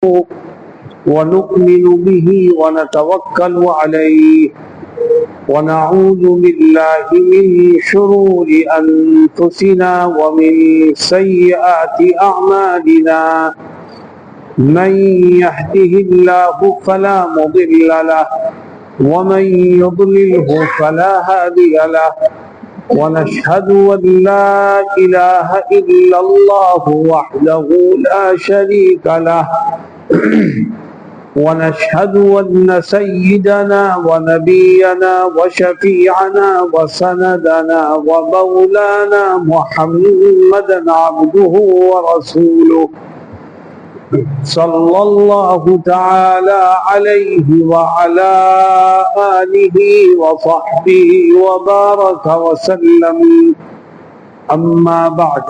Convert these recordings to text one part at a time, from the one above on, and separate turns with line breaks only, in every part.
ونؤمن به ونتوكل عليه ونعوذ بالله من شرور أنفسنا ومن سيئات أعمالنا من يهده الله فلا مضل له ومن يضلله فلا هادي له ونشهد أن لا إله إلا الله وحده لا شريك له ونشهد أن سيدنا ونبينا وشفيعنا وسندنا ومولانا محمدا عبده ورسوله صلى الله تعالى عليه وعلى آله وصحبه وبارك وسلم اما بعد.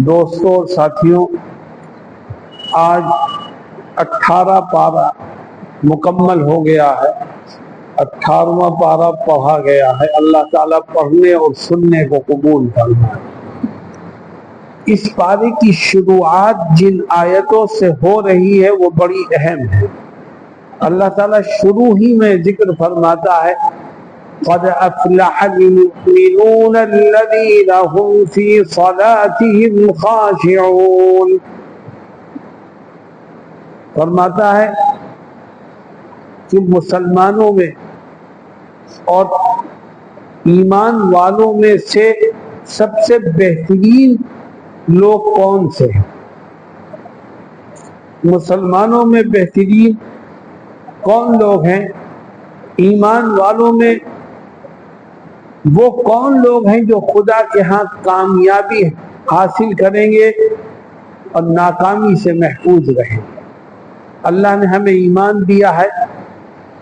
دوستو اور ساتھیوں، آج 18 پارہ مکمل ہو گیا ہے، 18واں پارہ پڑھا گیا ہے. اللہ تعالیٰ پڑھنے اور سننے کو قبول فرمائے. اس پارے کی شروعات جن آیتوں سے ہو رہی ہے وہ بڑی اہم ہے. اللہ تعالیٰ شروع ہی میں ذکر فرماتا ہے قَدْ أَفْلَحَ الْمُؤْمِنُونَ الَّذِينَ هُمْ فِي صَلَاتِهِمْ خَاشِعُونَ. فرماتا ہے کہ مسلمانوں میں اور ایمان والوں میں سے سب سے بہترین لوگ کون سے ہیں؟ مسلمانوں میں بہترین کون لوگ ہیں؟ ایمان والوں میں وہ کون لوگ ہیں جو خدا کے ہاں کامیابی حاصل کریں گے اور ناکامی سے محفوظ رہیں گے. اللہ نے ہمیں ایمان دیا ہے،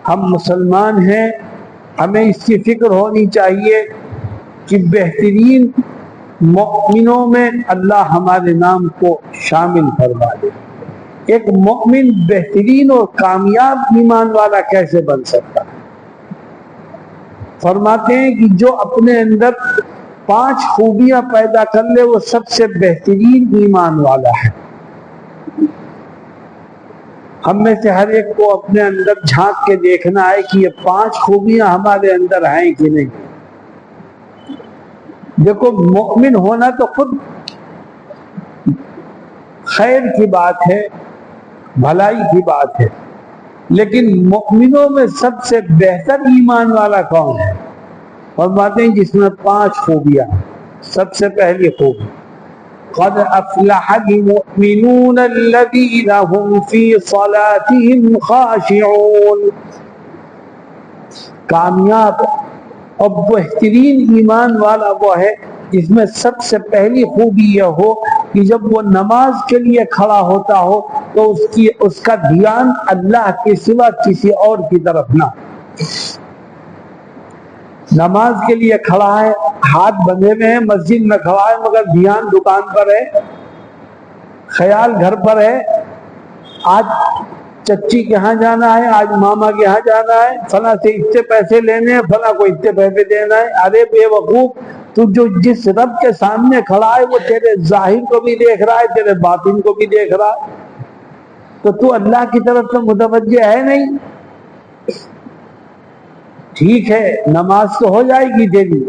ہم مسلمان ہیں، ہمیں اس کی فکر ہونی چاہیے کہ بہترین مؤمنوں میں اللہ ہمارے نام کو شامل فرما دے. ایک مؤمن بہترین اور کامیاب ایمان والا کیسے بن سکتا ہے؟ فرماتے ہیں کہ جو اپنے اندر 5 خوبیاں پیدا کر لے وہ سب سے بہترین ایمان والا ہے. ہم میں سے ہر ایک کو اپنے اندر جھانک کے دیکھنا ہے کہ یہ 5 خوبیاں ہمارے اندر ہیں کہ نہیں. دیکھو، مؤمن ہونا تو خود خیر کی بات ہے، بھلائی کی بات ہے، لیکن مؤمنوں میں سب سے بہتر ایمان والا کون ہے؟ فرماتے ہیں جس میں 5 خوبیاں. سب سے پہلی خوبی قَدْ أَفْلَحَ الْمُؤْمِنُونَ الَّذِينَ هُمْ فِي صَلَاتِهِمْ خَاشِعُونَ. کامیاب اور بہترین ایمان والا وہ ہے جس میں سب سے پہلی خوبی یہ ہو کہ جب وہ نماز کے لیے کھڑا ہوتا ہو تو اس کا دھیان اللہ کے سوا کسی اور کی طرف نہ. نماز کے لیے کھڑا ہے، ہاتھ بندھے میں ہے، مسجد میں کھڑا ہے، مگر دھیان دکان پر ہے، خیال گھر پر ہے. آج چچی کے ہاں جانا ہے، آج ماما کے ہاں جانا ہے، فلاں سے اتنے پیسے لینے ہیں، فلاں کو اتنے پیسے دینا ہے. ارے بے وقوف، تو جو جس رب کے سامنے کھڑا ہے وہ تیرے ظاہر کو بھی دیکھ رہا ہے، تیرے باطن کو بھی دیکھ رہا ہے. تو اللہ کی طرف سے متوجہ ہے نہیں. ٹھیک ہے، نماز تو ہو جائے گی تیری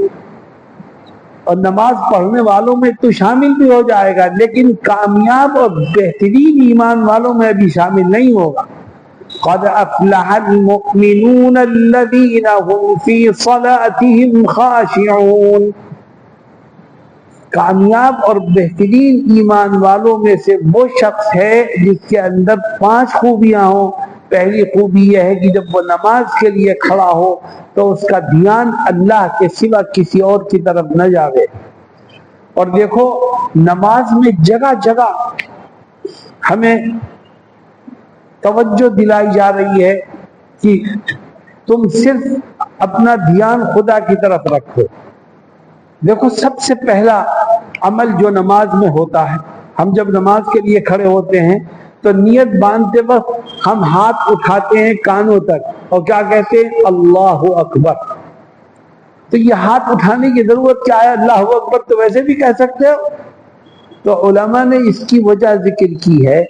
اور نماز پڑھنے والوں میں تو شامل بھی ہو جائے گا، لیکن کامیاب اور بہترین ایمان والوں میں بھی شامل نہیں ہوگا. قَدْ أَفْلَحَ الْمُؤْمِنُونَ الَّذِينَ هُمْ فِي صَلَاتِهِمْ خَاشِعُونَ. کامیاب اور بہترین ایمان والوں میں سے وہ شخص ہے جس کے اندر 5 خوبیاں ہوں. پہلی خوبی یہ ہے کہ جب وہ نماز کے لیے کھڑا ہو تو اس کا دھیان اللہ کے سوا کسی اور کی طرف نہ جاوے. اور دیکھو، نماز میں جگہ جگہ ہمیں توجہ دلائی جا رہی ہے کہ تم صرف اپنا دھیان خدا کی طرف رکھو. دیکھو، سب سے پہلا عمل جو نماز میں ہوتا ہے، ہم جب نماز کے لیے کھڑے ہوتے ہیں تو نیت باندھتے وقت ہم ہاتھ اٹھاتے ہیں کانوں تک اور کیا کہتے ہیں؟ اللہ اکبر. تو یہ ہاتھ اٹھانے کی ضرورت کیا ہے؟ اللہ اکبر تو ویسے بھی کہہ سکتے ہو. تو تو علماء نے اس کی وجہ ذکر کی ہے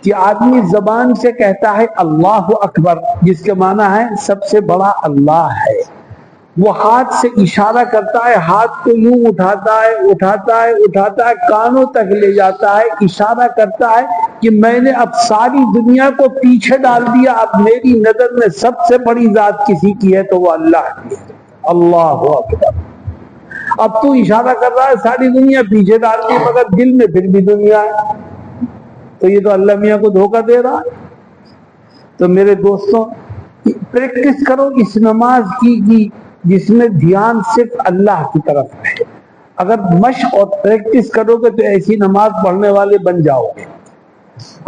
کہ آدمی زبان سے کہتا ہے اللہ اکبر، جس کے معنی ہے سب سے بڑا اللہ ہے، وہ ہاتھ سے اشارہ کرتا ہے، ہاتھ کو یوں اٹھاتا ہے کانوں تک لے جاتا ہے، اشارہ کرتا ہے کہ میں نے اب ساری دنیا کو پیچھے ڈال دیا، اب میری نظر میں سب سے بڑی ذات کسی کی ہے تو وہ اللہ کی ہے، اللہ اکبر۔ اب تو اشارہ کر رہا ہے ساری دنیا پیچھے ڈال دی، مگر دل میں پھر بھی دنیا ہے، تو یہ تو اللہ میاں کو دھوکہ دے رہا ہے۔ تو میرے دوستوں، پریکٹس کرو اس نماز کی جس میں دھیان صرف اللہ کی طرف ہے۔ اگر مشق اور پریکٹس کرو گے تو ایسی نماز پڑھنے والے بن جاؤ گے۔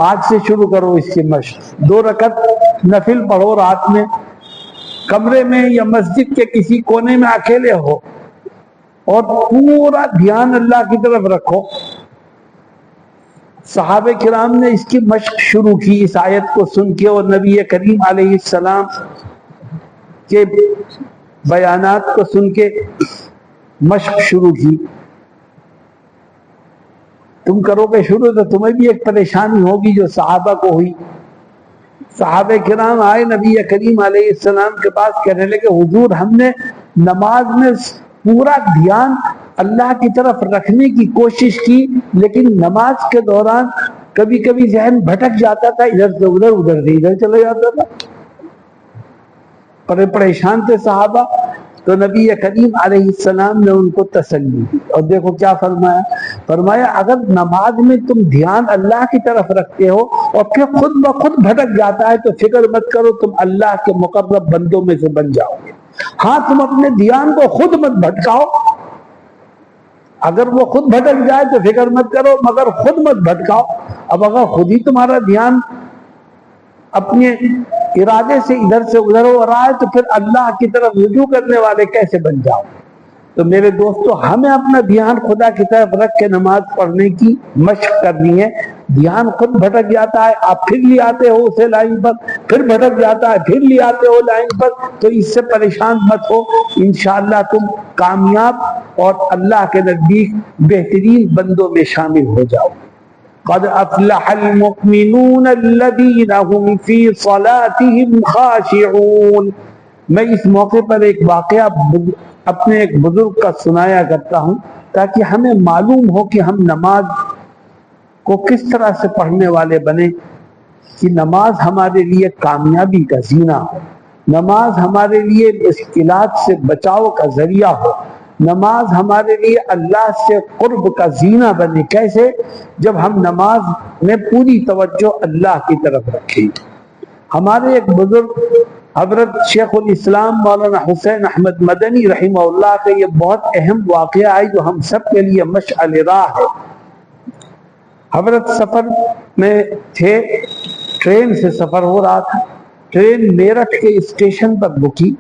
آج سے شروع کرو اس کی مشق، 2 رکعت نفل پڑھو رات میں، کمرے میں یا مسجد کے کسی کونے میں اکیلے ہو، اور پورا دھیان اللہ کی طرف رکھو۔ صحابہ کرام نے اس کی مشق شروع کی اس آیت کو سن کے، اور نبی کریم علیہ السلام کے بیانات کو سن کے مشق شروع کی۔ تم کرو گے شروع تو تمہیں بھی ایک پریشانی ہوگی جو صحابہ کو ہوئی۔ صحابہ کرام آئے نبی کریم علیہ السلام کے پاس، کہنے لگے حضور ہم نے نماز میں پورا دھیان اللہ کی طرف رکھنے کی کوشش کی، لیکن نماز کے دوران کبھی کبھی ذہن بھٹک جاتا تھا، ادھر سے ادھر، ادھر سے ادھر چلا جاتا تھا۔ پریشان تھے صحابہ، تو نبی کریم علیہ السلام نے ان کو تسلی دی، اور دیکھو کیا فرمایا اگر نماز میں تم دھیان اللہ کی طرف رکھتے ہو اور پھر خود بخود بھٹک جاتا ہے تو فکر مت کرو، تم اللہ کے مقرب بندوں میں سے بن جاؤ گے۔ ہاں تم اپنے دھیان کو خود مت بھٹکاؤ، اگر وہ خود بھٹک جائے تو فکر مت کرو، مگر خود مت بھٹکاؤ۔ اب اگر خود ہی تمہارا دھیان اپنے ارادے سے ادھر سے ادھر ہو رہا ہے تو پھر اللہ کی طرف رجوع کرنے والے کیسے بن جاؤ؟ تو میرے دوستو، ہمیں اپنا دھیان خدا کی طرف رکھ کے نماز پڑھنے کی مشق کرنی ہے۔ دھیان خود بھٹک جاتا ہے، آپ پھر لے آتے ہو اسے لائن پر، پھر بھٹک جاتا ہے، پھر لے آتے ہو لائن پر، تو اس سے پریشان مت ہو، انشاءاللہ تم کامیاب اور اللہ کے نزدیک بہترین بندوں میں شامل ہو جاؤ۔ قد افلح المؤمنون الذين هم في صلاتهم خاشعون۔ میں اس موقع پر ایک واقعہ اپنے ایک بزرگ کا سنایا کرتا ہوں تاکہ ہمیں معلوم ہو کہ ہم نماز کو کس طرح سے پڑھنے والے بنے، کہ نماز ہمارے لیے کامیابی کا زینہ ہو، نماز ہمارے لیے مشکلات سے بچاؤ کا ذریعہ ہو، نماز ہمارے لیے اللہ سے قرب کا زینہ بنے۔ کیسے؟ جب ہم نماز میں پوری توجہ اللہ کی طرف رکھیں۔ ہمارے ایک بزرگ حضرت شیخ الاسلام مولانا حسین احمد مدنی رحمہ اللہ کا یہ بہت اہم واقعہ ہے جو ہم سب کے لیے مشعل راہ ہے۔ حضرت سفر میں تھے، ٹرین سے سفر ہو رہا تھا، ٹرین میرٹھ کے اسٹیشن پر رکی،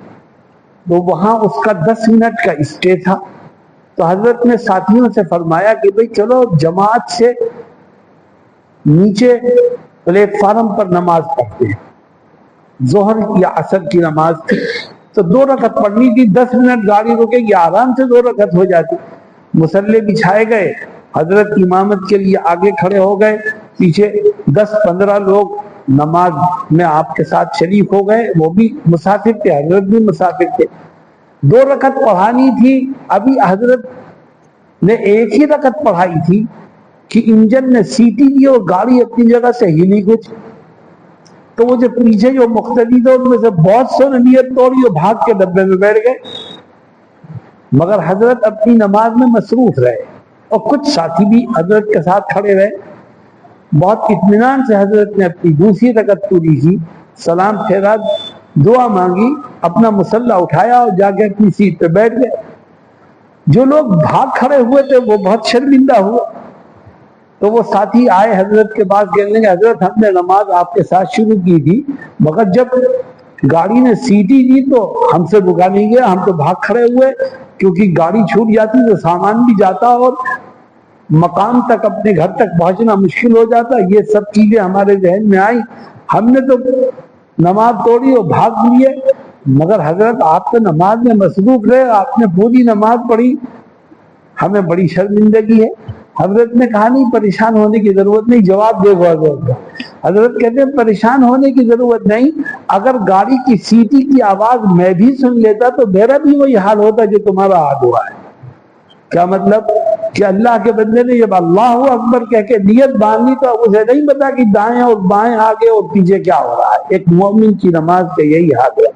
تو وہاں اس کا 10 منٹ کا اسٹے تھا۔ تو حضرت نے ساتھیوں سے فرمایا کہ بھئی چلو جماعت سے نیچے پلیٹ فارم پر نماز پڑھتے ہیں۔ ظہر یا عصر کی نماز تھی تو 2 رکعت پڑھنی تھی، 10 منٹ گاڑی رکے گی، آرام سے 2 رکعت ہو جاتی۔ مصلے بچھائے گئے، حضرت امامت کے لیے آگے کھڑے ہو گئے، پیچھے 10-15 لوگ نماز میں آپ کے ساتھ شریک ہو گئے، وہ بھی مسافر تھے، حضرت بھی مسافر تھے۔ 2 رکعت پڑھانی تھی، ابھی حضرت نے 1 ہی رکعت پڑھائی تھی کہ انجن نے سیٹی دی اور گاڑی اپنی جگہ سے ہلی کچھ، تو وہ جو پیچھے جو مقتدی تھے ان میں سے بہت سے نے نیت توڑی اور بھاگ کے ڈبے میں بیٹھ گئے، مگر حضرت اپنی نماز میں مصروف رہے، اور کچھ ساتھی بھی حضرت کے ساتھ کھڑے رہے۔ بہت اطمینان سے حضرت نے اپنی 2ری رکعت پوری کی، سلام پھیرا، دعا مانگی، اپنا مصلی اٹھایا اور جا کے اپنی سیٹ پہ بیٹھ گئے۔ جو لوگ بھاگ کھڑے ہوئے تھے وہ بہت شرمندہ ہوئے، تو وہ ساتھی آئے حضرت کے پاس، کہنے لگے حضرت ہم نے نماز آپ کے ساتھ شروع کی تھی، مگر جب گاڑی نے سیٹی دی تو ہم سے رکا نہیں گیا، ہم تو بھاگ کھڑے ہوئے، کیونکہ گاڑی چھوٹ جاتی تو سامان بھی جاتا اور مقام تک اپنے گھر تک پہنچنا مشکل ہو جاتا۔ یہ سب چیزیں ہمارے ذہن میں آئی، ہم نے تو نماز توڑی اور بھاگ لیے، مگر حضرت آپ تو نماز میں مصروف رہے، آپ نے پوری نماز پڑھی، ہمیں بڑی شرمندگی ہے۔ حضرت نے کہا نہیں پریشان ہونے کی ضرورت نہیں، جواب دیکھو حضرت کا۔ حضرت کہتے ہیں پریشان ہونے کی ضرورت نہیں، اگر گاڑی کی سیٹی کی آواز میں بھی سن لیتا تو میرا بھی وہی حال ہوتا جو تمہارا حال ہوا ہے۔ کیا مطلب کہ اللہ کے بندے نے جب اللہ اکبر کہہ کے نیت باندھی تو اسے نہیں پتا کہ دائیں اور بائیں آگے اور پیچھے کیا ہو رہا ہے۔ ایک مومن کی نماز کا یہی حال ہے۔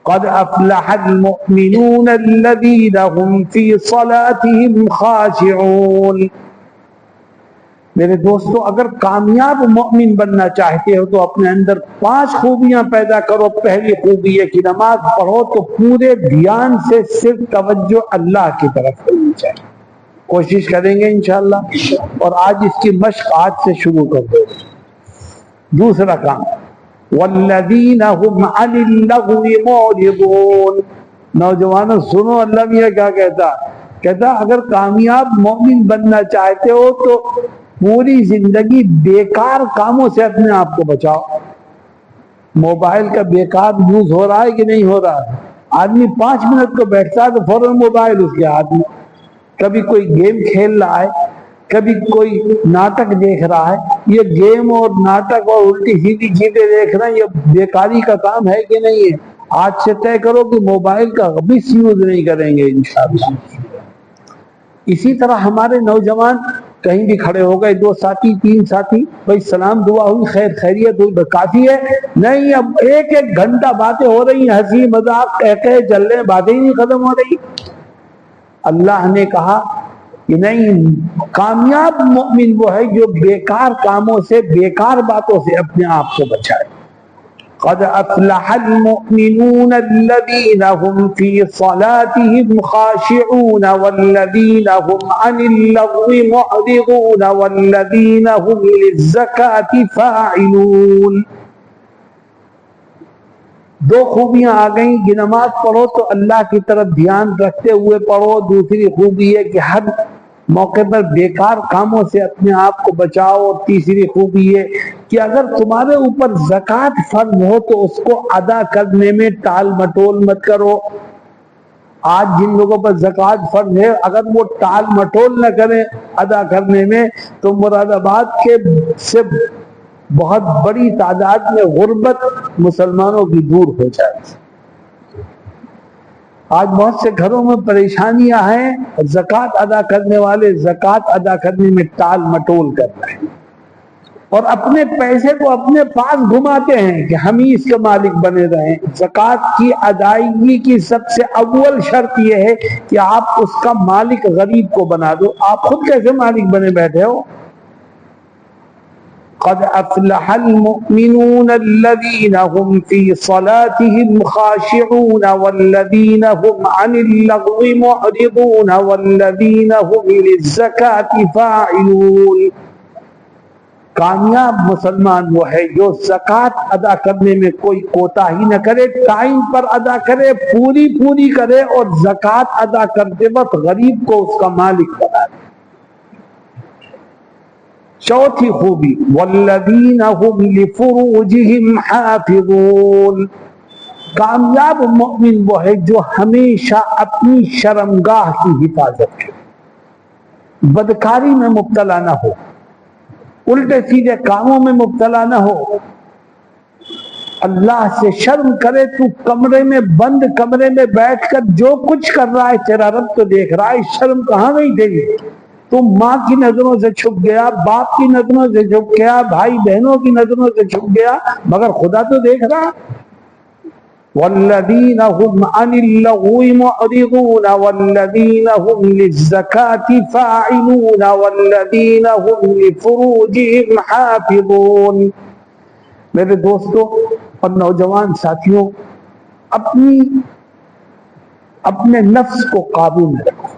قد افلح المؤمنون الذين هم في صلاتهم خاشعون۔ میرے دوستو، اگر کامیاب مومن بننا چاہتے ہو تو اپنے اندر 5 خوبیاں پیدا کرو۔ پہلی خوبی ہے کہ نماز پڑھو تو پورے دھیان سے صرف توجہ اللہ کی طرف کرنی چاہیے۔ کوشش کریں گے انشاءاللہ، اور آج اس کی مشق آج سے شروع کر دو۔ دوسرا کام والذین هم عن اللغو معرضون۔ نوجوانوں سنو اللہ میاں کیا کہتا اگر کامیاب مومن بننا چاہتے ہو تو پوری زندگی بیکار کاموں سے اپنے آپ کو بچاؤ۔ موبائل کا بیکار یوز ہو رہا ہے کہ نہیں ہو رہا ہے؟ آدمی 5 منٹ کو بیٹھتا ہے تو فوراً موبائل اس کے ہاتھ میں، کبھی کوئی گیم کھیل رہا ہے، کبھی کوئی ناٹک دیکھ رہا ہے۔ یہ گیم اور ناٹک اور الٹی سیدھی چیزیں دیکھ رہے ہیں، یہ بیکاری کا کام ہے کہ نہیں ہے؟ آج سے طے کرو کہ موبائل کا مس یوز نہیں کریں گے انشاءاللہ۔ اسی طرح ہمارے نوجوان کہیں بھی کھڑے ہو گئے، 2 ساتھی 3 ساتھی، بھائی سلام دعا ہوئی، خیر خیریت ہوئی، کافی ہے نہیں؟ اب 1 گھنٹہ باتیں ہو رہی ہیں، ہنسی مذاق کہہ چل رہے ہیں، باتیں ہی نہیں ختم ہو رہی۔ اللہ نے کہا کہ نہیں، کامیاب مومن وہ ہے جو بیکار کاموں سے، بیکار باتوں سے اپنے آپ کو بچائے۔ قد افلح المؤمنون الذين هم في صلاتهم خاشعون والذين هم عن اللغو معرضون والذين هم للزكاة فاعلون۔ 2 خوبیاں آ گئیں کہ نماز پڑھو تو اللہ کی طرف دھیان رکھتے ہوئے پڑھو۔ دوسری خوبی ہے کہ ہر موقع پر بیکار کاموں سے اپنے آپ کو بچاؤ۔ اور تیسری خوبی ہے کہ اگر تمہارے اوپر زکوٰۃ فرض ہو تو اس کو ادا کرنے میں ٹال مٹول مت کرو۔ آج جن لوگوں پر زکوٰۃ فرض ہے اگر وہ ٹال مٹول نہ کریں ادا کرنے میں تو مراد آباد کے سے بہت بڑی تعداد میں غربت مسلمانوں کی دور ہو جائے۔ آج بہت سے گھروں میں پریشانیاں ہیں، زکوٰۃ ادا کرنے والے زکوٰۃ ادا کرنے میں ٹال مٹول کر رہے ہیں اور اپنے پیسے کو اپنے پاس گھماتے ہیں کہ ہم ہی اس کے مالک بنے رہیں۔ زکوٰۃ کی ادائیگی کی سب سے اول شرط یہ ہے کہ آپ اس کا مالک غریب کو بنا دو۔ آپ خود کیسے مالک بنے بیٹھے ہو؟ قد افلح المؤمنون الذين هم في صلاتهم خاشعون والذين هم عن اللغو معرضون والذين هم للزكاة فاعلون۔ کامیاب مسلمان وہ ہے جو زکوٰۃ ادا کرنے میں کوئی کوتاہی نہ کرے، ٹائم پر ادا کرے، پوری کرے، اور زکوٰۃ ادا کرتے وقت غریب کو اس کا مالک بنا دے۔ چوتھی خوبی والذین هم لفروجهم حافظون۔ کامیاب مومن وہ ہے جو ہمیشہ اپنی شرمگاہ کی حفاظت کرے، بدکاری میں مبتلا نہ ہو، الٹے سیدھے کاموں میں مبتلا نہ ہو، اللہ سے شرم کرے۔ تو کمرے میں بند کمرے میں بیٹھ کر جو کچھ کر رہا ہے تیرا رب تو دیکھ رہا ہے، شرم کہاں گئی تیری؟ تم ماں کی نظروں سے چھپ گیا، باپ کی نظروں سے چھپ گیا، بھائی بہنوں کی نظروں سے چھپ گیا، مگر خدا تو دیکھ رہا۔ والذین هم عن اللغو معرضون والذین هم للزکاة فاعلون والذین هم لفروجهم حافظون۔ میرے دوستو اور نوجوان ساتھیوں، اپنے نفس کو قابو میں رکھو،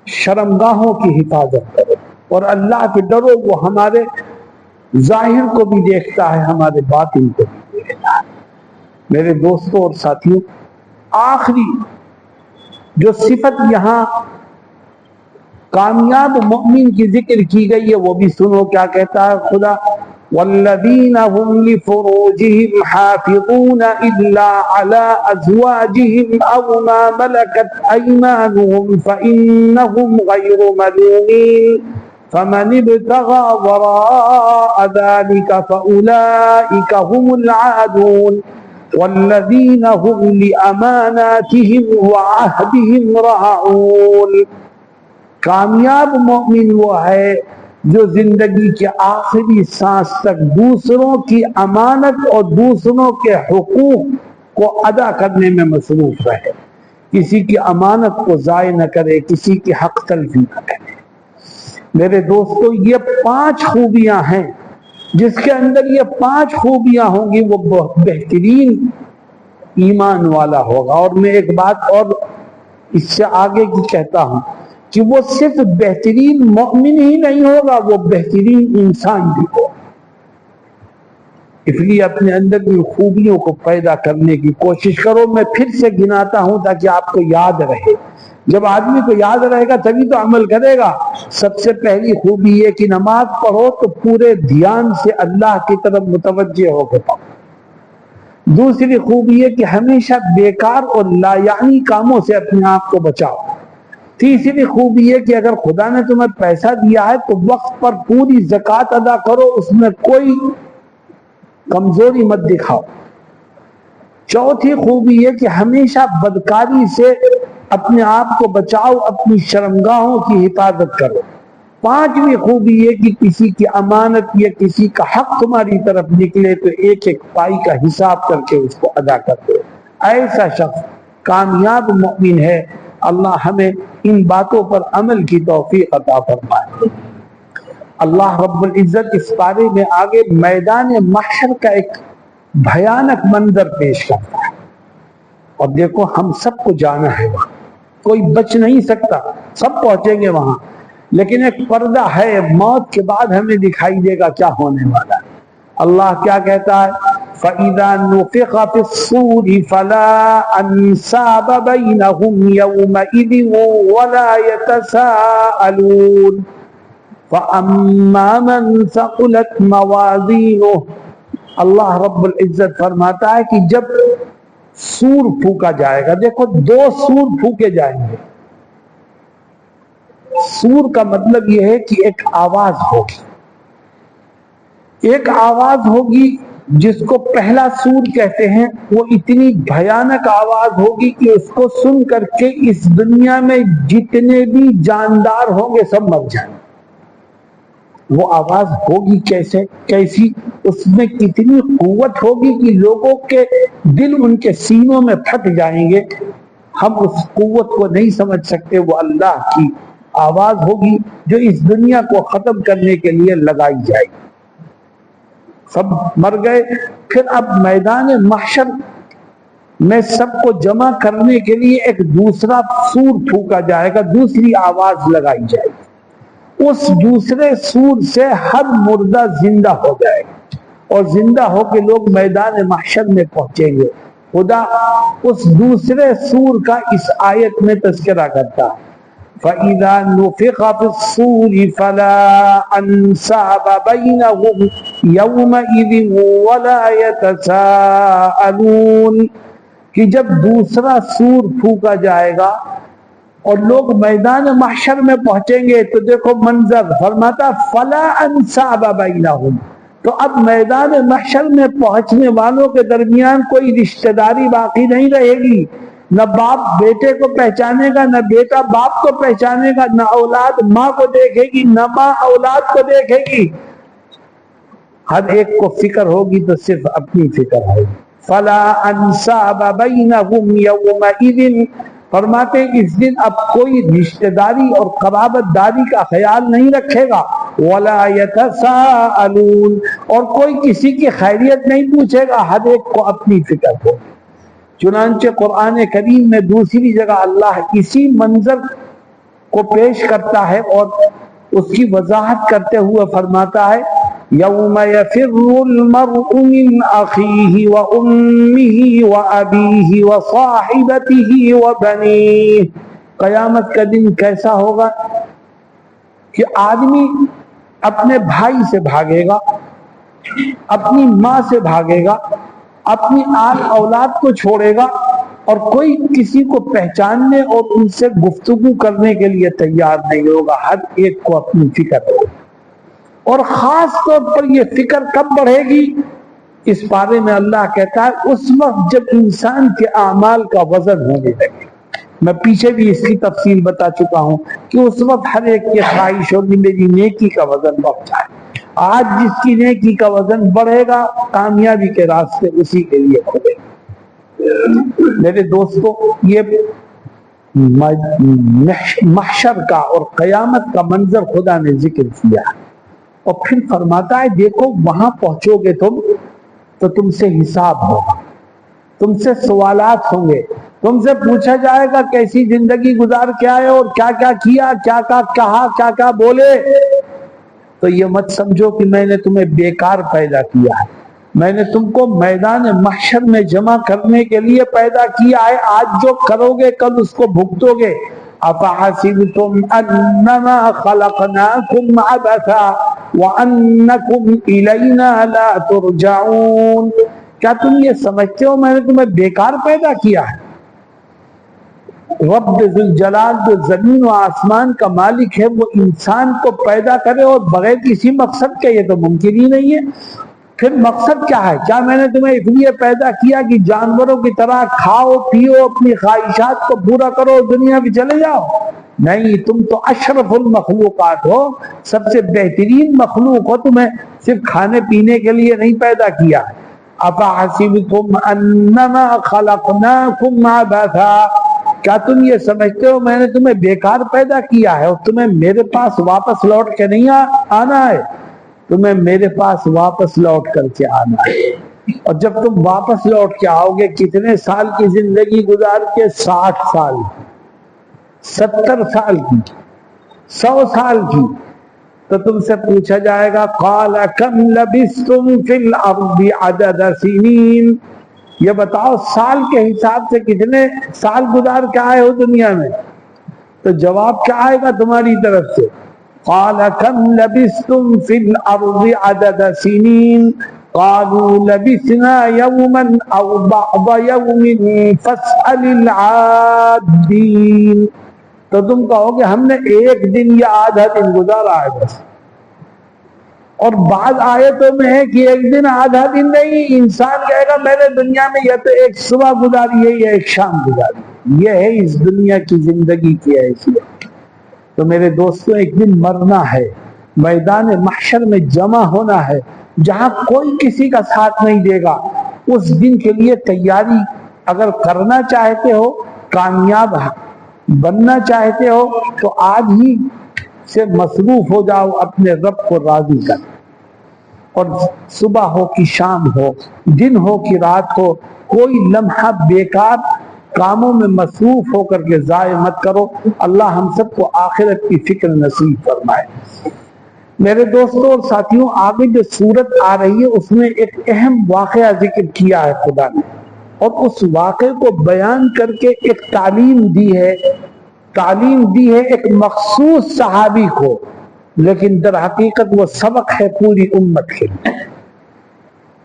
شرمگاہوں کی حفاظت کرو، اور اللہ کے ڈرو، وہ ہمارے ظاہر کو بھی دیکھتا ہے، ہمارے باطن کو بھی دیکھتا ہے۔ میرے دوستوں اور ساتھیوں، آخری جو صفت یہاں کامیاب مومن کی ذکر کی گئی ہے وہ بھی سنو کیا کہتا ہے خدا۔ والذین هم لفروجهم حافظون الا على ازواجهم او ما ملكت ايمانهم فانهم غير ملومين فمن ابتغى وراء ذلك فاولئك هم العادون والذین هم لاماناتهم وعهدهم راعون. کامیاب مومن وہ ہے جو زندگی کے آخری سانس تک دوسروں کی امانت اور دوسروں کے حقوق کو ادا کرنے میں مصروف رہے، کسی کی امانت کو ضائع نہ کرے، کسی کی حق تلفی نہ کرے. میرے دوستو، یہ 5 خوبیاں ہیں، جس کے اندر یہ 5 خوبیاں ہوں گی وہ بہترین ایمان والا ہوگا. اور میں ایک بات اور اس سے آگے کی کہتا ہوں کہ وہ صرف بہترین مومن ہی نہیں ہوگا، وہ بہترین انسان بھی ہوگا. اس لیے اپنے اندر کی خوبیوں کو پیدا کرنے کی کوشش کرو. میں پھر سے گناتا ہوں تاکہ آپ کو یاد رہے. جب آدمی کو یاد رہے گا تبھی تو عمل کرے گا. سب سے پہلی خوبی یہ کہ نماز پڑھو تو پورے دھیان سے اللہ کی طرف متوجہ ہو کے پڑھو. دوسری خوبی یہ کہ ہمیشہ بیکار اور لا یعنی کاموں سے اپنے آپ کو بچاؤ. تیسری خوبی یہ کہ اگر خدا نے تمہیں پیسہ دیا ہے تو وقت پر پوری زکوٰۃ ادا کرو، اس میں کوئی کمزوری مت دکھاؤ. چوتھی خوبی یہ کہ ہمیشہ بدکاری سے اپنے آپ کو بچاؤ، اپنی شرمگاہوں کی حفاظت کرو. پانچویں خوبی یہ کہ کسی کی امانت یا کسی کا حق تمہاری طرف نکلے تو ایک ایک پائی کا حساب کر کے اس کو ادا کر دو. ایسا شخص کامیاب مومن ہے. اللہ ہمیں ان باتوں پر عمل کی توفیق عطا فرمائے. اللہ رب العزت اس بارے میں آگے میدان محشر کا ایک بھیانک منظر پیش کرتا ہے. اور دیکھو ہم سب کو جانا ہے وہاں، کوئی بچ نہیں سکتا، سب پہنچیں گے وہاں. لیکن ایک پردہ ہے، موت کے بعد ہمیں دکھائی دے گا کیا ہونے والا ہے. اللہ کیا کہتا ہے؟ فَإِذَا نُفِخَ فِي الصُّورِ فَلَا أَنْسَابَ بَيْنَهُمْ يَوْمَئِذٍ وَلَا يَتَسَاءَلُونَ فَأَمَّا مَنْ ثَقُلَتْ مَوَازِينُهُ. اللہ رب العزت فرماتا ہے کہ جب سور پھونکا جائے گا، دیکھو 2 سور پھونکے جائیں گے. سور کا مطلب یہ ہے کہ ایک آواز ہوگی، ایک آواز ہوگی جس کو پہلا سور کہتے ہیں. وہ اتنی بھیانک آواز ہوگی کہ اس کو سن کر کے اس دنیا میں جتنے بھی جاندار ہوں گے سب مر جائیں. وہ آواز ہوگی کیسی؟ اس میں کتنی قوت ہوگی کہ لوگوں کے دل ان کے سینوں میں پھٹ جائیں گے. ہم اس قوت کو نہیں سمجھ سکتے. وہ اللہ کی آواز ہوگی جو اس دنیا کو ختم کرنے کے لیے لگائی جائے گی. سب مر گئے. پھر اب میدان محشر میں سب کو جمع کرنے کے لیے ایک دوسرا سور پھونکا جائے گا، دوسری آواز لگائی جائے گی. اس دوسرے سور سے ہر مردہ زندہ ہو جائے گا اور زندہ ہو کے لوگ میدان محشر میں پہنچیں گے. خدا اس دوسرے سور کا اس آیت میں تذکرہ کرتا ہے. فَإِذَا نُفِخَ فِي الصُّورِ فَلَا أَنْسَابَ بَيْنَهُمْ يَوْمَئِذٍ وَلَا يَتَسَاءَلُونَ کہ جب دوسرا سور پھونکا جائے گا اور لوگ میدان محشر میں پہنچیں گے تو دیکھو منظر. فرماتا فَلَا أَنْسَابَ بَيْنَهُمْ. تو اب میدان محشر میں پہنچنے والوں کے درمیان کوئی رشتہ داری باقی نہیں رہے گی. نہ باپ بیٹے کو پہچانے گا، نہ بیٹا باپ کو پہچانے گا، نہ اولاد ماں کو دیکھے گی، نہ ماں اولاد کو دیکھے گی. ہر ایک کو فکر ہوگی تو صرف اپنی فکر ہوگی. فَلَا أَنْسَابَ بَيْنَهُمْ يَوْمَئِذٍ. فرماتے ہیں اس دن اب کوئی رشتہ داری اور قرابت داری کا خیال نہیں رکھے گا. وَلَا يَتَسَاءَلُونَ. اور کوئی کسی کی خیریت نہیں پوچھے گا، ہر ایک کو اپنی فکر ہو. چنانچہ قرآن کریم میں دوسری جگہ اللہ اسی منظر کو پیش کرتا ہے اور اس کی وضاحت کرتے ہوئے فرماتا ہے يَوْمَ يَفِرُّ الْمَرْءُ مِنْ أَخِيهِ وَأُمِّهِ وَأَبِيهِ وَصَاحِبَتِهِ وَبَنِيهِ. قیامت کا دن کیسا ہوگا کہ آدمی اپنے بھائی سے بھاگے گا، اپنی ماں سے بھاگے گا، اپنی آل اولاد کو چھوڑے گا، اور کوئی کسی کو پہچاننے اور ان سے گفتگو کرنے کے لیے تیار نہیں ہوگا. ہر ایک کو اپنی فکر ہوگی. اور خاص طور پر یہ فکر کب بڑھے گی؟ اس بارے میں اللہ کہتا ہے اس وقت جب انسان کے اعمال کا وزن ہونے لگے. میں پیچھے بھی اس کی تفصیل بتا چکا ہوں کہ اس وقت ہر ایک کی خواہش ہوگی میری نیکی کا وزن بڑھ جائے. آج جس کی نیکی کا وزن بڑھے گا کامیابی کے راستے اسی کے لیے کھلے. میرے دوستو، یہ محشر کا اور قیامت کا منظر خدا نے ذکر کیا اور پھر فرماتا ہے دیکھو وہاں پہنچو گے تم تو تم سے حساب ہوگا، تم سے سوالات ہوں گے، تم سے پوچھا جائے گا کیسی زندگی گزار کے آئے اور کیا کیا کیا، کیا کیا کہا، کیا کیا بولے. تو یہ مت سمجھو کہ میں نے تمہیں بیکار پیدا کیا ہے، میں نے تم کو میدان محشر میں جمع کرنے کے لیے پیدا کیا ہے. آج جو کرو گے کل اس کو بھگتو گے. افحسبتم انما خلقناکم عبثا وانکم الینا لا ترجعون. کیا تم یہ سمجھتے ہو میں نے تمہیں بیکار پیدا کیا ہے؟ رب ذوالجلال جو زمین و آسمان کا مالک ہے وہ انسان کو پیدا کرے اور بغیر کسی مقصد کے، یہ تو ممکن ہی نہیں ہے. پھر مقصد کیا ہے؟ کیا میں نے تمہیں اس لیے پیدا کیا کہ جانوروں کی طرح کھاؤ پیو اپنی خواہشات کو پورا کرو دنیا بھی چلے جاؤ؟ نہیں، تم تو اشرف المخلوقات ہو، سب سے بہترین مخلوق ہو. تمہیں صرف کھانے پینے کے لیے نہیں پیدا کیا. افحسبتم انما خلقناکم عبثا. کیا تم یہ سمجھتے ہو میں نے تمہیں بیکار پیدا کیا ہے اور تمہیں میرے پاس واپس لوٹ کے نہیں آنا ہے؟ تمہیں میرے پاس واپس لوٹ کر کے آنا ہے. اور جب تم واپس لوٹ کے آؤ گے کتنے سال کی زندگی گزار کے؟ 60 سال، 70 سال کی، 100 سال کی. تو تم سے پوچھا جائے گا قال کم لبثتم فی الارض عدد سنین. یہ بتاؤ سال کے حساب سے کتنے سال گزار کے آئے ہو دنیا میں؟ تو جواب کیا آئے گا تمہاری طرف سے؟ قال كم لبثتم في الارض عدد سنين قالوا لبثنا يوما او بعض يوم فاسأل العادين. تو تم کہو گے ہم نے ایک دن یا آدھا دن گزارا ہے بس. اور بعض آیتوں میں ہے کہ ایک دن آدھا دن نہیں، انسان کہے گا میں نے دنیا میں یا تو ایک صبح گزاری ہے یا ایک شام گزاری. یہ ہے اس دنیا کی زندگی کی حیثیت. تو میرے دوستوں ایک دن مرنا ہے، میدان محشر میں جمع ہونا ہے جہاں کوئی کسی کا ساتھ نہیں دے گا. اس دن کے لیے تیاری اگر کرنا چاہتے ہو، کامیاب بننا چاہتے ہو تو آج ہی سے مصروف ہو جاؤ اپنے رب کو راضی کر. اور صبح ہو کہ شام ہو، دن ہو کہ رات ہو، کوئی لمحہ بیکار کاموں میں مصروف ہو کر کے ضائع مت کرو. اللہ ہم سب کو آخرت کی فکر نصیب فرمائے. میرے دوستوں اور ساتھیوں، آگے جو سورت آ رہی ہے اس میں ایک اہم واقعہ ذکر کیا ہے خدا نے، اور اس واقعے کو بیان کر کے ایک تعلیم دی ہے. تعلیم دی ہے ایک مخصوص صحابی کو، لیکن در حقیقت وہ سبق ہے پوری امت کے لیے.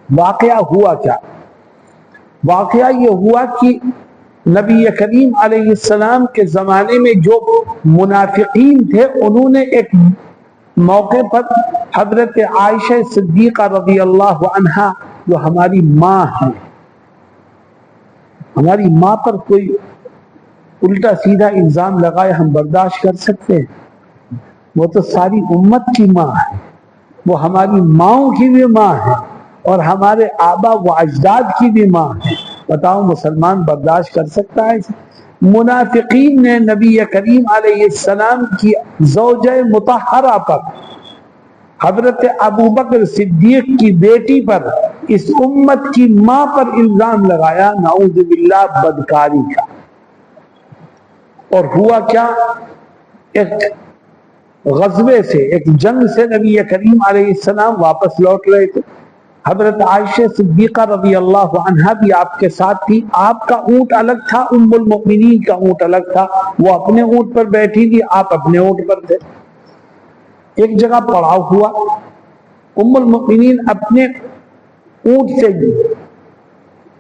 واقعہ ہوا کیا؟ واقعہ یہ ہوا کہ نبی کریم علیہ السلام کے زمانے میں جو منافقین تھے انہوں نے ایک موقع پر حضرت عائشہ صدیقہ رضی اللہ عنہا جو ہماری ماں ہیں، ہماری ماں پر کوئی الٹا سیدھا الزام لگائے ہم برداشت کر سکتے ہیں؟ وہ تو ساری امت کی ماں ہے، وہ ہماری ماؤں کی بھی ماں ہے اور ہمارے آبا و اجداد کی بھی ماں ہے. بتاؤ مسلمان برداشت کر سکتا ہے؟ منافقین نے نبی کریم علیہ السلام کی زوجہ مطہرہ پر، حضرت ابوبکر صدیق کی بیٹی پر، اس امت کی ماں پر الزام لگایا نعوذ باللہ بدکاری کا. اور ہوا کیا؟ ایک غزوے سے، ایک جنگ سے نبی کریم علیہ السلام واپس لوٹ رہے تھے. حضرت عائشہ صدیقہ رضی اللہ عنہا بھی آپ کے ساتھ تھی. آپ کا اونٹ الگ تھا، ام المؤمنین کا اونٹ الگ تھا. وہ اپنے اونٹ پر بیٹھی تھی، آپ اپنے اونٹ پر تھے. ایک جگہ پڑاؤ ہوا ام المؤمنین اپنے اونٹ سے,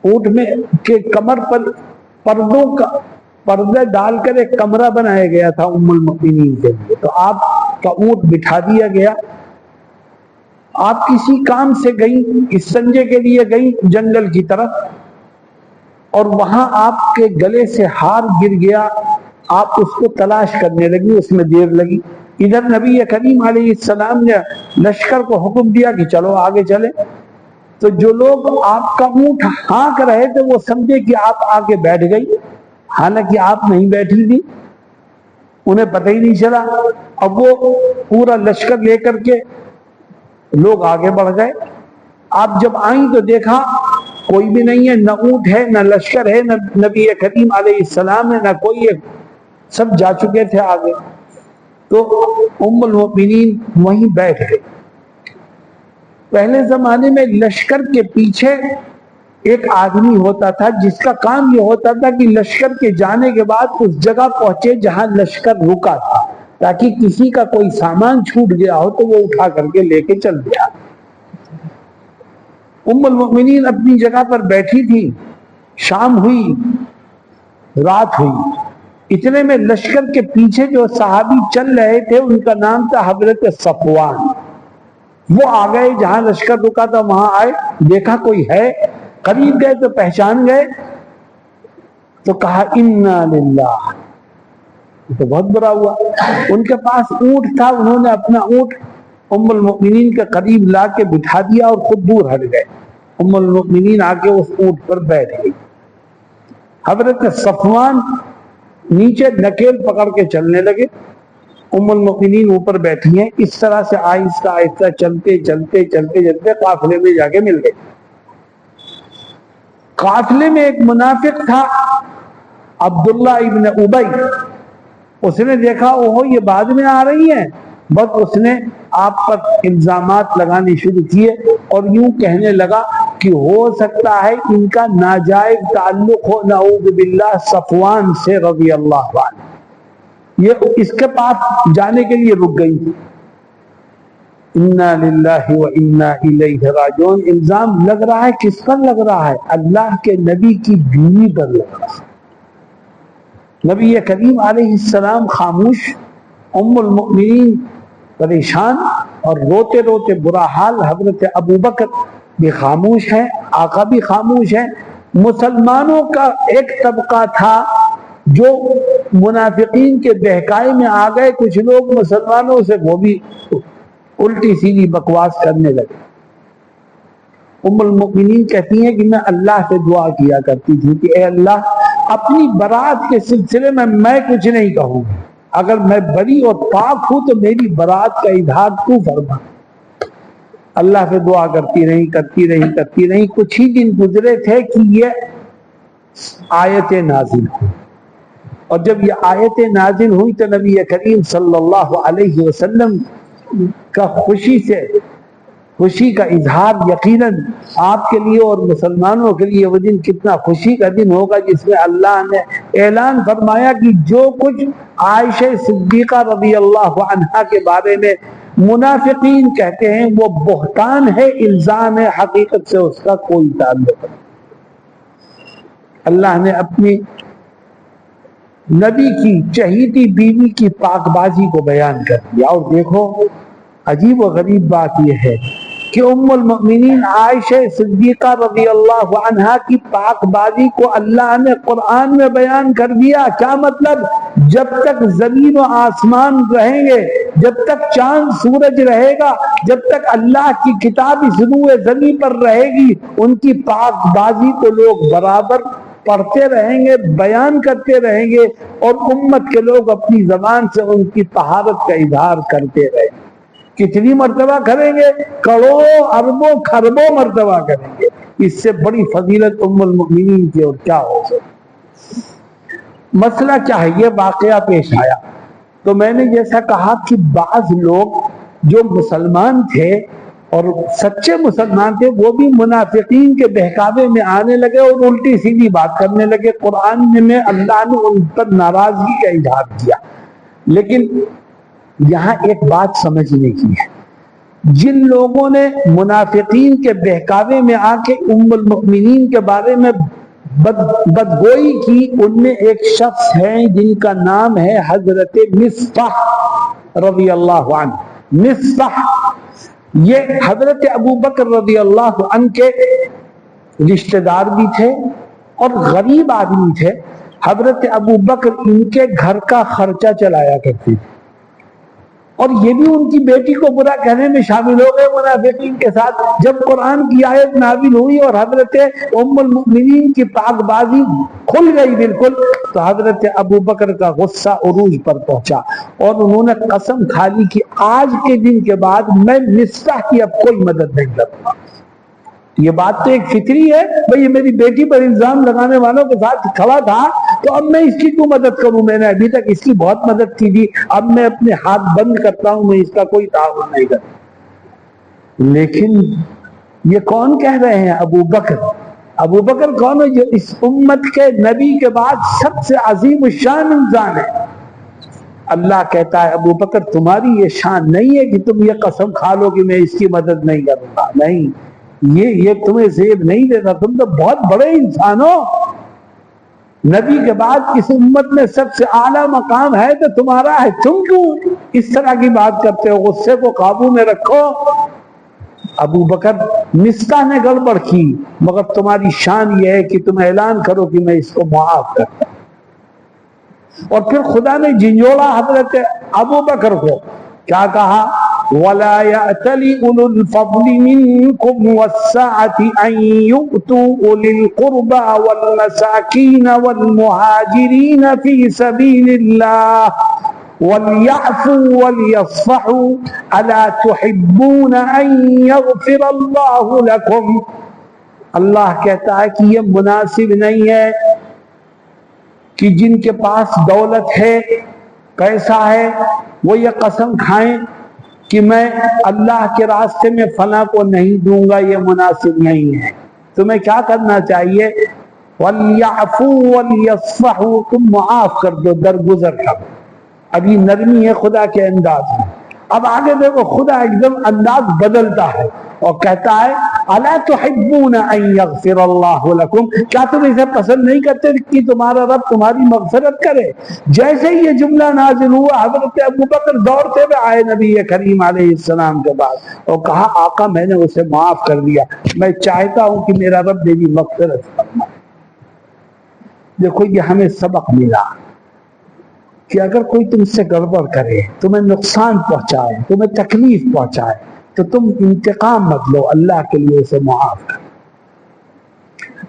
اونٹ میں کے کمر پر پردے ڈال کر ایک کمرہ بنایا گیا تھا ام المؤمنین کے لیے. تو آپ کا اونٹ بٹھا دیا گیا. آپ کسی کام سے گئی, استنجے کے لیے گئی جنگل کی طرف, اور وہاں آپ کے گلے سے ہار گر گیا. آپ اس کو تلاش کرنے لگی, اس میں دیر لگی. ادھر نبی کریم علیہ السلام نے لشکر کو حکم دیا کہ چلو آگے چلے. تو جو لوگ آپ کا اونٹ ہانک رہے تھے وہ سمجھے کہ آپ آگے بیٹھ گئی, حالانکہ آپ نہیں بیٹھی تھی, انہیں پتہ ہی نہیں چلا. اب وہ پورا لشکر لے کر کے لوگ آگے بڑھ گئے. آپ جب آئیں تو دیکھا کوئی بھی نہیں ہے, نہ اونٹ ہے, نہ لشکر ہے, نہ نبی کریم علیہ السلام ہے, نہ کوئی ہے, سب جا چکے تھے آگے. تو ام المؤمنین وہیں بیٹھ گئی. پہلے زمانے میں لشکر کے پیچھے ایک آدمی ہوتا تھا جس کا کام یہ ہوتا تھا کہ لشکر کے جانے کے بعد اس جگہ پہنچے جہاں لشکر رکا تھا, تاکہ کسی کا کوئی سامان چھوٹ گیا ہو تو وہ اٹھا کر کے لے کے چل گیا. ام المؤمنین اپنی جگہ پر بیٹھی تھی. شام ہوئی, رات ہوئی. اتنے میں لشکر کے پیچھے جو صحابی چل رہے تھے ان کا نام تھا حضرت صفوان. وہ آ گئے جہاں لشکر رکا تھا, وہاں آئے, دیکھا کوئی ہے, قریب گئے تو پہچان گئے. تو کہا انا للہ, تو بہت برا ہوا. ان کے پاس اونٹ تھا, انہوں نے اپنا اونٹ ام المؤمنین کے قریب لا کے بٹھا دیا اور خود دور ہٹ گئے. ام المؤمنین آ کے اس اونٹ پر بیٹھ گئی. حضرت صفوان نیچے نکیل پکڑ کے چلنے لگے, ام المؤمنین اوپر بیٹھی ہیں. اس طرح سے آہستہ آہستہ چلتے چلتے چلتے چلتے قافلے میں جا کے مل گئے. قافلے میں ایک منافق تھا عبداللہ ابن ابی. اس نے دیکھا اوہو یہ بعد میں آ رہی ہیں, بس اس نے آپ پر الزامات لگانے شروع کیے اور یوں کہنے لگا کہ ہو سکتا ہے ان کا ناجائز تعلق ہو نعوذ باللہ صفوان سے رضی اللہ عنہ. یہ اس کے پاس جانے کے لیے رک گئی. انا للہ و انا الیہ راجعون. الزام لگ رہا ہے, کس پر لگ رہا ہے؟ اللہ کے نبی کی بیوی پر لگ رہا ہے. نبی کریم علیہ السلام خاموش, ام المؤمنین پریشان اور روتے روتے برا حال. حضرت ابوبکر بھی خاموش ہیں, آقا بھی خاموش ہیں. مسلمانوں کا ایک طبقہ تھا جو منافقین کے بہکائے میں آ گئے. کچھ لوگ مسلمانوں سے وہ بھی الٹی سیدھی بکواس کرنے لگے. ام المؤمنین کہتی ہیں کہ میں اللہ سے دعا کیا کرتی تھی کہ اے اللہ, اپنی برات کے سلسلے میں کچھ نہیں کہوں, اگر میں بری اور پاک ہوں تو میری برات کا اظہار تو فرما. اللہ سے دعا کرتی رہی. کچھ ہی دن گزرے تھے کہ یہ آیت نازل ہوئی, اور جب یہ آیت نازل ہوئی تو نبی کریم صلی اللہ علیہ وسلم کا خوشی کا اظہار یقیناً آپ کے لیے اور مسلمانوں کے لیے وہ دن کتنا خوشی کا دن ہوگا, جس میں اللہ نے اعلان فرمایا کہ جو کچھ عائشہ صدیقہ رضی اللہ عنہا کے بارے میں منافقین کہتے ہیں وہ بہتان ہے, الزام ہے, حقیقت سے اس کا کوئی تعلق نہیں. اللہ نے اپنی نبی کی چہیتی بیوی کی پاک بازی کو بیان کر دیا. اور دیکھو عجیب و غریب بات یہ ہے کہ ام المؤمنین عائشہ صدیقہ رضی اللہ عنہا کی پاک بازی کو اللہ نے قرآن میں بیان کر دیا. کیا مطلب؟ جب تک زمین و آسمان رہیں گے, جب تک چاند سورج رہے گا, جب تک اللہ کی کتاب اس روئے زمین پر رہے گی, ان کی پاک بازی کو لوگ برابر پڑھتے رہیں گے, بیان کرتے رہیں گے, اور امت کے لوگ اپنی زبان سے ان کی طہارت کا اظہار کرتے رہیں گے. کتنی مرتبہ کریں گے؟ کروڑوں اربوں خربوں مرتبہ کریں گے. اس سے بڑی فضیلت ام المؤمنین کی اور کیا ہو سکتی. مسئلہ کیا ہے؟ یہ واقعہ پیش آیا تو میں نے جیسا کہا کہ بعض لوگ جو مسلمان تھے اور سچے مسلمان تھے وہ بھی منافقین کے بہکاوے میں آنے لگے اور الٹی سیدھی بات کرنے لگے. قرآن میں اللہ نے ان پر ناراضگی کا اظہار کیا. لیکن یہاں ایک بات سمجھنے کی ہے جن لوگوں نے منافقین کے بہکاوے میں آ کے ام المؤمنین کے بارے میں بدگوئی کی، ان میں ایک شخص ہے جن کا نام ہے حضرت مصطح رضی اللہ عنہ۔ مصطح یہ حضرت ابو بکر رضی اللہ عنہ کے رشتہ دار بھی تھے اور غریب آدمی تھے۔ حضرت ابو بکر ان کے گھر کا خرچہ چلایا کرتے تھے، اور یہ بھی ان کی بیٹی کو برا کہنے میں شامل ہو گئے منافقین کے ساتھ۔ جب قرآن کی آیت نازل ہوئی اور حضرت ام المؤمنین کی پاک بازی کھل گئی بالکل، تو حضرت ابو بکر کا غصہ عروج پر پہنچا اور انہوں نے قسم کھا لی کہ آج کے دن کے بعد میں مصطح کی اب کوئی مدد نہیں کروں۔ یہ بات تو ایک فطری ہے، بھئی یہ میری بیٹی پر الزام لگانے والوں کے ساتھ کھڑا تھا تو اب میں اس کی کیوں مدد کروں؟ میں نے ابھی تک اس کی بہت مدد کی تھی، اب میں اپنے ہاتھ بند کرتا ہوں، میں اس کا کوئی تعاون نہیں کرتا۔ لیکن یہ کون کہہ رہے ہیں؟ ابو بکر۔ ابو بکر کون ہے؟ جو اس امت کے نبی کے بعد سب سے عظیم الشان انسان ہے۔ اللہ کہتا ہے ابو بکر تمہاری یہ شان نہیں ہے کہ تم یہ قسم کھا لو کہ میں اس کی مدد نہیں کروں گا، نہیں، یہ تمہیں زیب نہیں دیتا، تم تو بہت بڑے انسان ہو، نبی کے بعد اس امت میں سب سے اعلیٰ مقام ہے تو تمہارا ہے، تم کیوں اس طرح کی بات کرتے ہو؟ غصے کو قابو میں رکھو۔ ابو بکر، مصطح نے گڑبڑ کی مگر تمہاری شان یہ ہے کہ تم اعلان کرو کہ میں اس کو معاف کرتا ہوں۔ اور پھر خدا نے جھنجھوڑا حضرت ابو بکر کو، کیا کہا؟ وَلَا يَأْتَلِ أُولُو الْفَضْلِ مِنْكُمْ وَالسَّعَةِ أَنْ يُؤْتُوا أُولِي الْقُرْبَى وَالْمَسَاكِينَ وَالْمُهَاجِرِينَ فِي سَبِيلِ اللَّهِ وَلْيَعْفُوا وَلْيَصْفَحُوا أَلَا تُحِبُّونَ أَنْ يَغْفِرَ اللَّهُ لَكُمْ۔ اللہ کہتا ہے کہ یہ مناسب نہیں ہے کہ جن کے پاس دولت ہے، پیسہ ہے، وہ یہ قسم کھائیں کہ میں اللہ کے راستے میں فلاں کو نہیں دوں گا، یہ مناسب نہیں ہے۔ تمہیں کیا کرنا چاہیے؟ وَلْيَعْفُوا وَلْيَصْفَحُوا، تم معاف کر دو، درگزر کر۔ ابھی نرمی ہے خدا کے انداز میں، اب آگے دیکھو خدا ایک دم انداز بدلتا ہے اور کہتا ہے اَلَا تُحِبُّونَ أَن يَغْفِرَ اللَّهُ لَكُمْ، کیا تم اسے پسند نہیں کرتے کہ تمہارا رب تمہاری مغفرت کرے؟ جیسے ہی یہ جملہ نازل ہوا، حضرت ابو بکر دوڑتے ہوئے آئے نبی کریم علیہ السلام کے بعد اور کہا آقا میں نے اسے معاف کر دیا، میں چاہتا ہوں کہ میرا رب میری مغفرت فرمائے۔ دیکھو یہ ہمیں سبق ملا کہ اگر کوئی تم سے گڑبڑ کرے، تمہیں نقصان پہنچائے، تمہیں تکلیف پہنچائے، تو تم انتقام مت لو، اللہ کے لیے اسے معاف کرو۔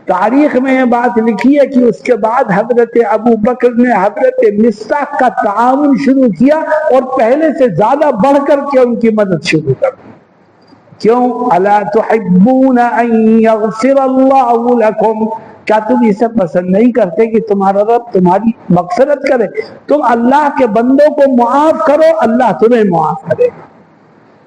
تاریخ میں یہ بات لکھی ہے کہ اس کے بعد حضرت ابو بکر نے حضرت مصطح کا تعاون شروع کیا اور پہلے سے زیادہ بڑھ کر کے ان کی مدد شروع کر دی۔ کیوں؟ الا تحبون ان یغفر اللہ لکم، کیا تم اسے پسند نہیں کرتے کہ تمہارا رب تمہاری مغفرت کرے؟ تم اللہ کے بندوں کو معاف کرو، اللہ تمہیں معاف کرے گا۔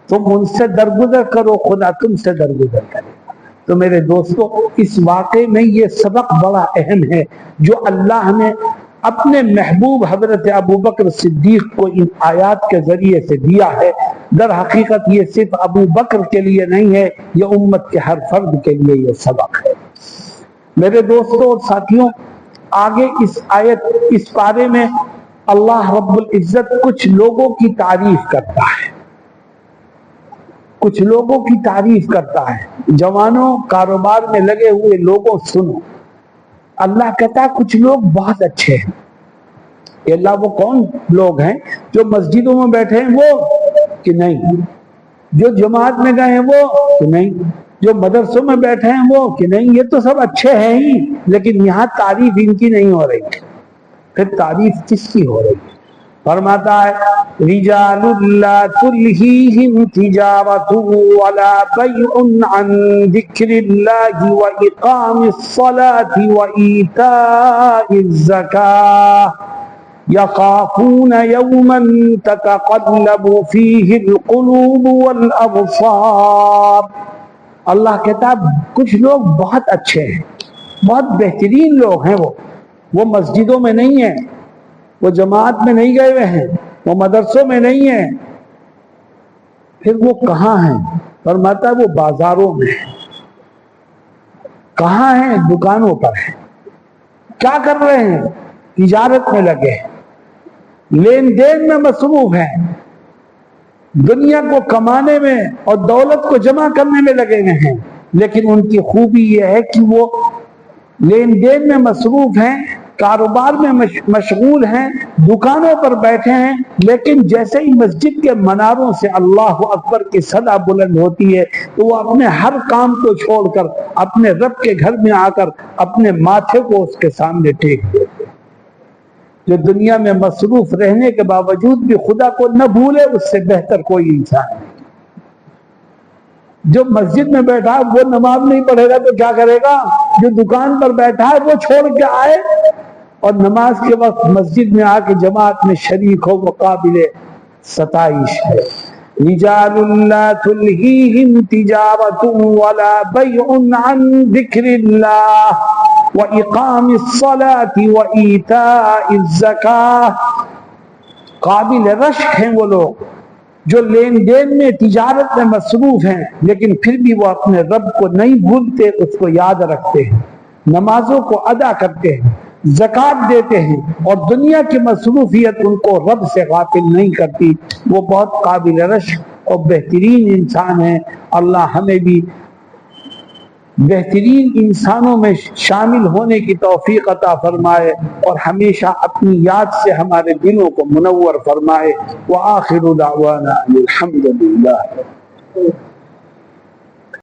تم ان سے درگزر کرو، خدا تم سے درگزر کرے گا۔ تو میرے دوستو، اس واقعے میں یہ سبق بڑا اہم ہے جو اللہ نے اپنے محبوب حضرت ابو بکر صدیق کو ان آیات کے ذریعے سے دیا ہے۔ در حقیقت یہ صرف ابو بکر کے لیے نہیں ہے، یہ امت کے ہر فرد کے لیے یہ سبق ہے۔ میرے دوستو اور ساتھیوں، آگے اس آیت، اس پارے میں اللہ رب العزت کچھ لوگوں کی تعریف کرتا ہے، کچھ لوگوں کی تعریف کرتا ہے۔ جوانوں، کاروبار میں لگے ہوئے لوگوں، سنو، اللہ کہتا ہے کچھ لوگ بہت اچھے ہیں۔ کہ اللہ وہ کون لوگ ہیں؟ جو مسجدوں میں بیٹھے ہیں وہ کہ نہیں، جو جماعت میں گئے ہیں وہ کہ نہیں، جو مدرسوں میں بیٹھے ہیں وہ کہ نہیں، یہ تو سب اچھے ہیں ہی، لیکن یہاں تعریف ان کی نہیں ہو رہی۔ پھر تعریف کس کی ہو رہی ہے؟ فرماتا ہے رجال لا تلہیہم تجارت ولا بیع عن ذکر اللہ واقام الصلاة وایتاء الزکاة یخافون یوما تتقلب فیہ القلوب والابصار۔ اللہ کہتا ہے کچھ لوگ بہت اچھے ہیں، بہت بہترین لوگ ہیں، وہ مسجدوں میں نہیں ہیں، وہ جماعت میں نہیں گئے ہوئے ہیں، وہ مدرسوں میں نہیں ہیں، پھر وہ کہاں ہیں؟ فرماتا ہے وہ بازاروں میں ہیں۔ کہاں ہیں؟ دکانوں پر ہیں۔ کیا کر رہے ہیں؟ تجارت میں لگے ہیں، لین دین میں مصروف ہیں، دنیا کو کمانے میں اور دولت کو جمع کرنے میں لگے ہوئے ہیں۔ لیکن ان کی خوبی یہ ہے کہ وہ لین دین میں مصروف ہیں، کاروبار میں مشغول ہیں، دکانوں پر بیٹھے ہیں، لیکن جیسے ہی مسجد کے مناروں سے اللہ اکبر کی صدا بلند ہوتی ہے تو وہ اپنے ہر کام کو چھوڑ کر اپنے رب کے گھر میں آ کر اپنے ماتھے کو اس کے سامنے ٹیک دیتے ہیں۔ جو دنیا میں مصروف رہنے کے باوجود بھی خدا کو نہ بھولے، اس سے بہتر کوئی انسان نہیں۔ جو مسجد میں بیٹھا ہے وہ نماز نہیں پڑھے گا تو کیا کرے گا؟ جو دکان پر بیٹھا ہے وہ چھوڑ کے آئے اور نماز کے وقت مسجد میں آ کے جماعت میں شریک ہو، وہ قابل ستائش ہے۔ رجال لا تلہیہم تجارت ولا بیع عن ذکر اللہ وإقام الصلاة وإیتاء الزکاة۔ قابل رشک ہیں وہ لوگ جو لین دین میں تجارت میں مصروف ہیں، لیکن پھر بھی وہ اپنے رب کو نہیں بھولتے، اس کو یاد رکھتے ہیں، نمازوں کو ادا کرتے ہیں، زکوٰۃ دیتے ہیں، اور دنیا کی مصروفیت ان کو رب سے غافل نہیں کرتی۔ وہ بہت قابل رشک اور بہترین انسان ہیں۔ اللہ ہمیں بھی بہترین انسانوں میں شامل ہونے کی توفیق عطا فرمائے اور ہمیشہ اپنی یاد سے ہمارے دلوں کو منور فرمائے۔ وآخر دعوانا الحمدللہ۔